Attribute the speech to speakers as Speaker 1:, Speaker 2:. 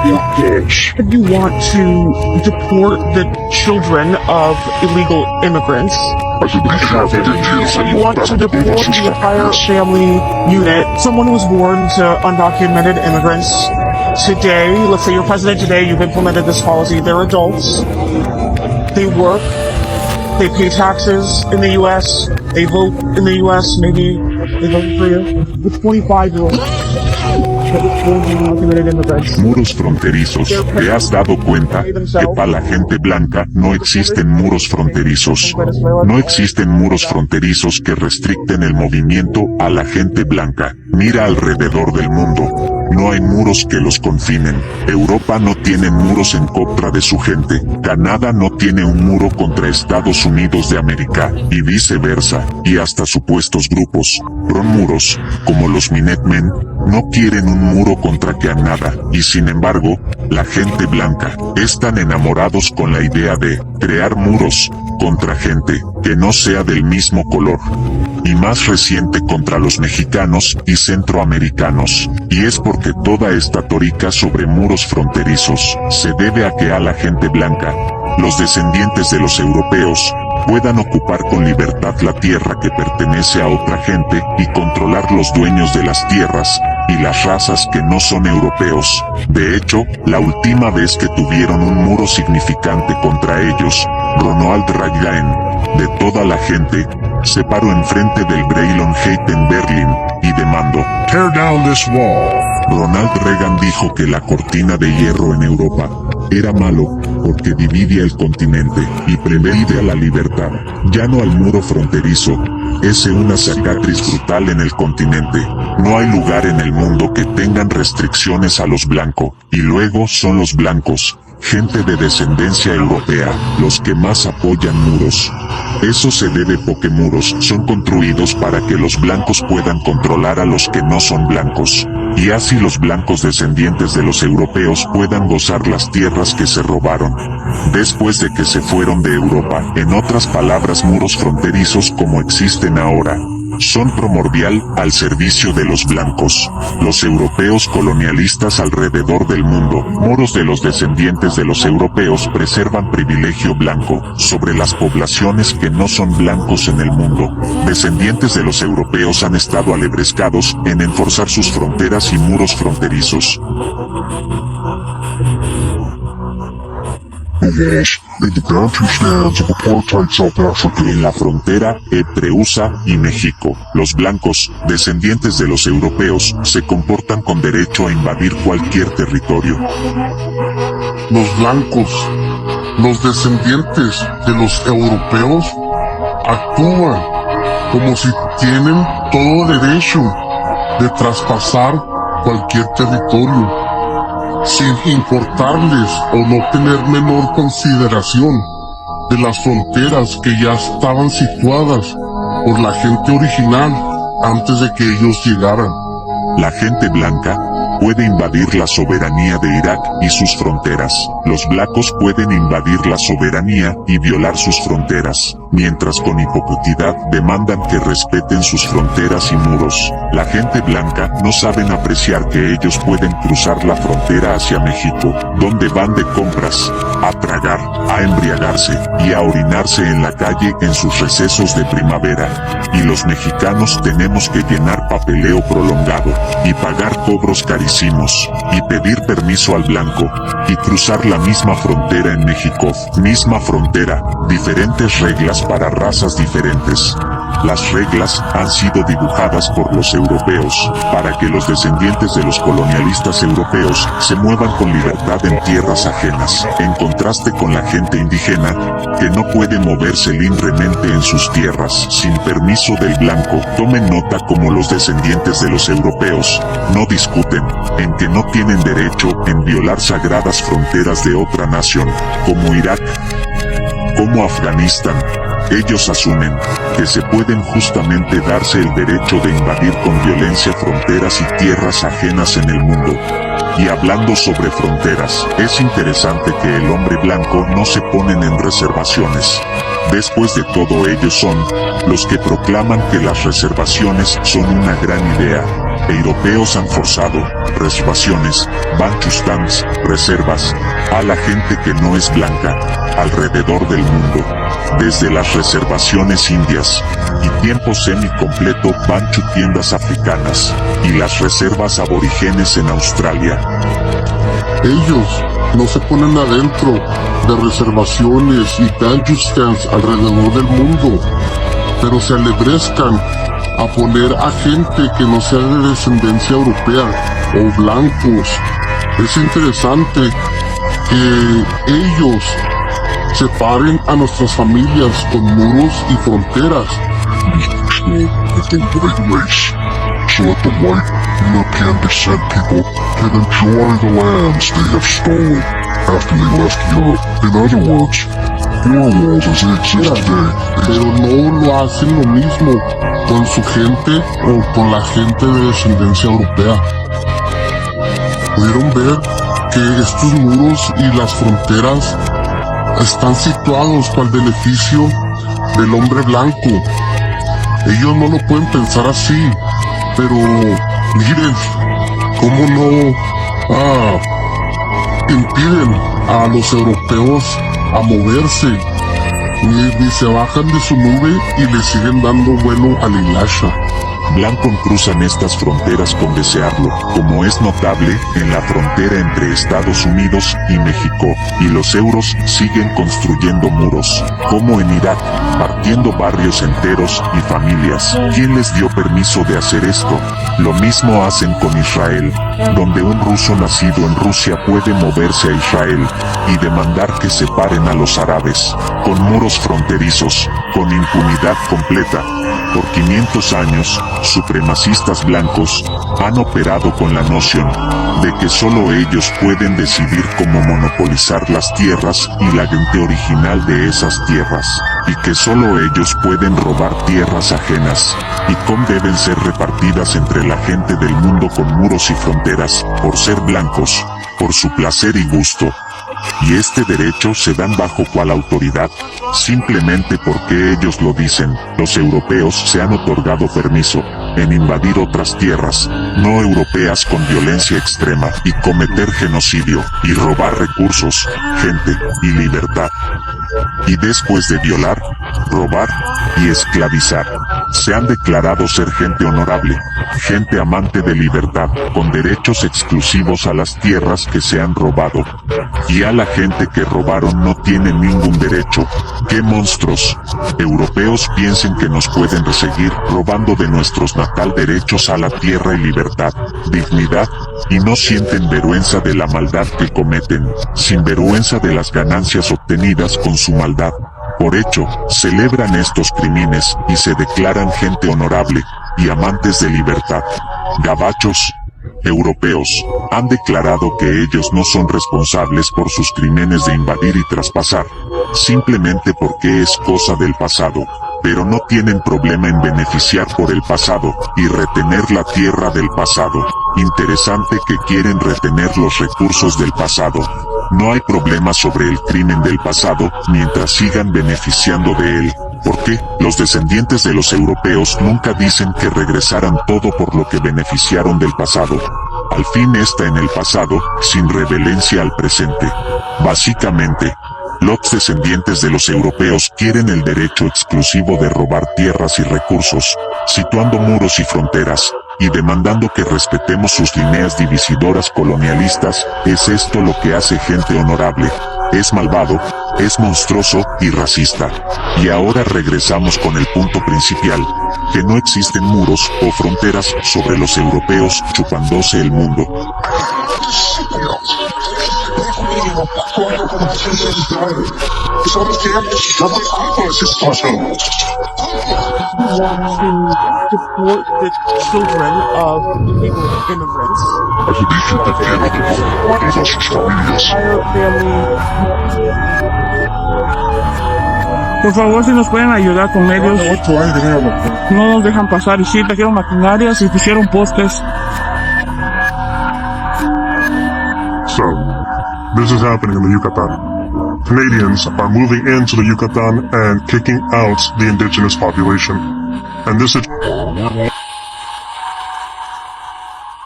Speaker 1: If you want to deport the children of illegal immigrants, if you want to deport the entire family unit, someone who was born to undocumented immigrants today, let's say you're president today, you've implemented this policy, they're adults, they work, they pay taxes in the U.S., they vote in the U.S., maybe they vote for you. The 25-year-old.
Speaker 2: Muros fronterizos. ¿Te has dado cuenta que para la gente blanca no existen muros fronterizos? No existen muros fronterizos que restricten el movimiento a la gente blanca. Mira alrededor del mundo. No hay muros que los confinen. Europa no tiene muros en contra de su gente. Canadá no tiene un muro contra Estados Unidos de América, y viceversa, y hasta supuestos grupos pro-muros, como los Minutemen, no quieren un muro contra Canadá, y sin embargo, la gente blanca, están enamorados con la idea de crear muros contra gente que no sea del mismo color. Y más reciente contra los mexicanos y centroamericanos, y es porque toda esta tórica sobre muros fronterizos se debe a que a la gente blanca, los descendientes de los europeos, puedan ocupar con libertad la tierra que pertenece a otra gente y controlar los dueños de las tierras y las razas que no son europeos. De hecho, la última vez que tuvieron un muro significante contra ellos, Ronald Reagan, de toda la gente, se paró enfrente del Breitlongate en Berlín y demandó:
Speaker 3: "Tear down this wall."
Speaker 2: Ronald Reagan dijo que la cortina de hierro en Europa era malo porque dividía el continente y preveía la libertad, ya no al muro fronterizo. Es una cicatriz brutal en el continente. No hay lugar en el mundo que tengan restricciones a los blancos, y luego son los blancos, gente de descendencia europea, los que más apoyan muros. Eso se debe porque muros son construidos para que los blancos puedan controlar a los que no son blancos, y así los blancos descendientes de los europeos puedan gozar las tierras que se robaron después de que se fueron de Europa. En otras palabras, muros fronterizos como existen ahora son primordial al servicio de los blancos, los europeos colonialistas alrededor del mundo. Muros de los descendientes de los europeos preservan privilegio blanco sobre las poblaciones que no son blancos en el mundo. Descendientes de los europeos han estado alebrescados en enforzar sus fronteras y muros fronterizos. En la frontera entre USA y México, los blancos, descendientes de los europeos, se comportan con derecho a invadir cualquier territorio.
Speaker 3: Los blancos, los descendientes de los europeos, actúan como si tienen todo derecho de traspasar cualquier territorio, sin importarles o no tener menor consideración de las fronteras que ya estaban situadas por la gente original antes de que ellos llegaran.
Speaker 2: La gente blanca puede invadir la soberanía de Irak y sus fronteras. Los blancos pueden invadir la soberanía y violar sus fronteras, mientras con hipocresía demandan que respeten sus fronteras y muros. La gente blanca no saben apreciar que ellos pueden cruzar la frontera hacia México, donde van de compras, a tragar, a embriagarse y a orinarse en la calle en sus recesos de primavera. Y los mexicanos tenemos que llenar papeleo prolongado y pagar cobros carísimos y pedir permiso al blanco y cruzar la misma frontera en México. Misma frontera, diferentes reglas para razas diferentes. Las reglas han sido dibujadas por los europeos, para que los descendientes de los colonialistas europeos se muevan con libertad en tierras ajenas, en contraste con la gente indígena, que no puede moverse libremente en sus tierras sin permiso del blanco. Tomen nota como los descendientes de los europeos no discuten en que no tienen derecho en violar sagradas fronteras de otra nación, como Irak, como Afganistán. Ellos asumen que se pueden justamente darse el derecho de invadir con violencia fronteras y tierras ajenas en el mundo. Y hablando sobre fronteras, es interesante que el hombre blanco no se ponen en reservaciones. Después de todo, ellos son los que proclaman que las reservaciones son una gran idea. Europeos han forzado reservaciones, banchustans, reservas, a la gente que no es blanca, alrededor del mundo. Desde las reservaciones indias y tiempo semi-completo banchu tiendas africanas y las reservas aborígenes en Australia.
Speaker 3: Ellos no se ponen adentro de reservaciones y banchustans alrededor del mundo, pero se alebrescan a poner a gente que no sea de descendencia europea o blancos. Es interesante que ellos separen a nuestras familias con muros y fronteras. So that the white European descent people can enjoy the lands they have stolen after they left Europe. In other words, four walls as they exist today. Pero no lo hacen lo mismo con su gente o con la gente de descendencia europea. Pudieron ver que estos muros y las fronteras están situados para el beneficio del hombre blanco. Ellos no lo pueden pensar así, pero miren cómo no impiden a los europeos a moverse, ni se bajan de su nube y le siguen dando vuelo a la hilacha.
Speaker 2: Blancos cruzan estas fronteras con desearlo, como es notable en la frontera entre Estados Unidos y México, y los euros siguen construyendo muros, como en Irak, partiendo barrios enteros y familias. ¿Quién les dio permiso de hacer esto? Lo mismo hacen con Israel, donde un ruso nacido en Rusia puede moverse a Israel y demandar que separen a los árabes, con muros fronterizos, con impunidad completa. Por 500 años, supremacistas blancos han operado con la noción de que solo ellos pueden decidir cómo monopolizar las tierras y la gente original de esas tierras, y que solo ellos pueden robar tierras ajenas, y cómo deben ser repartidas entre la gente del mundo con muros y fronteras, por ser blancos, por su placer y gusto. Y este derecho se dan bajo cual autoridad, simplemente porque ellos lo dicen. Los europeos se han otorgado permiso en invadir otras tierras no europeas con violencia extrema y cometer genocidio y robar recursos, gente y libertad. Y después de violar, robar y esclavizar, se han declarado ser gente honorable, gente amante de libertad, con derechos exclusivos a las tierras que se han robado. Y a la gente que robaron no tiene ningún derecho. ¡Qué monstruos! Europeos piensen que nos pueden seguir robando de nuestros natal derechos a la tierra y libertad, dignidad, y no sienten vergüenza de la maldad que cometen, sin vergüenza de las ganancias obtenidas con su maldad. Por hecho, celebran estos crímenes y se declaran gente honorable y amantes de libertad. Gabachos europeos han declarado que ellos no son responsables por sus crímenes de invadir y traspasar, simplemente porque es cosa del pasado, pero no tienen problema en beneficiar por el pasado y retener la tierra del pasado. Interesante que quieren retener los recursos del pasado. No hay problema sobre el crimen del pasado mientras sigan beneficiando de él. Porque los descendientes de los europeos nunca dicen que regresaran todo por lo que beneficiaron del pasado. Al fin está en el pasado, sin relevancia al presente. Básicamente, los descendientes de los europeos quieren el derecho exclusivo de robar tierras y recursos, situando muros y fronteras, y demandando que respetemos sus líneas divisidoras colonialistas. Es esto lo que hace gente honorable. Es malvado, es monstruoso y racista. Y ahora regresamos con el punto principal, que no existen muros o fronteras sobre los europeos chupándose el mundo.
Speaker 1: Support the children of illegal immigrants. Entire family. Por favor, si nos pueden ayudar con medios. No nos dejan pasar y sí, trajeron maquinarias y pusieron postes.
Speaker 3: So, this is happening in the Yucatan
Speaker 4: Canadians are moving into the Yucatan and kicking out the indigenous population. And this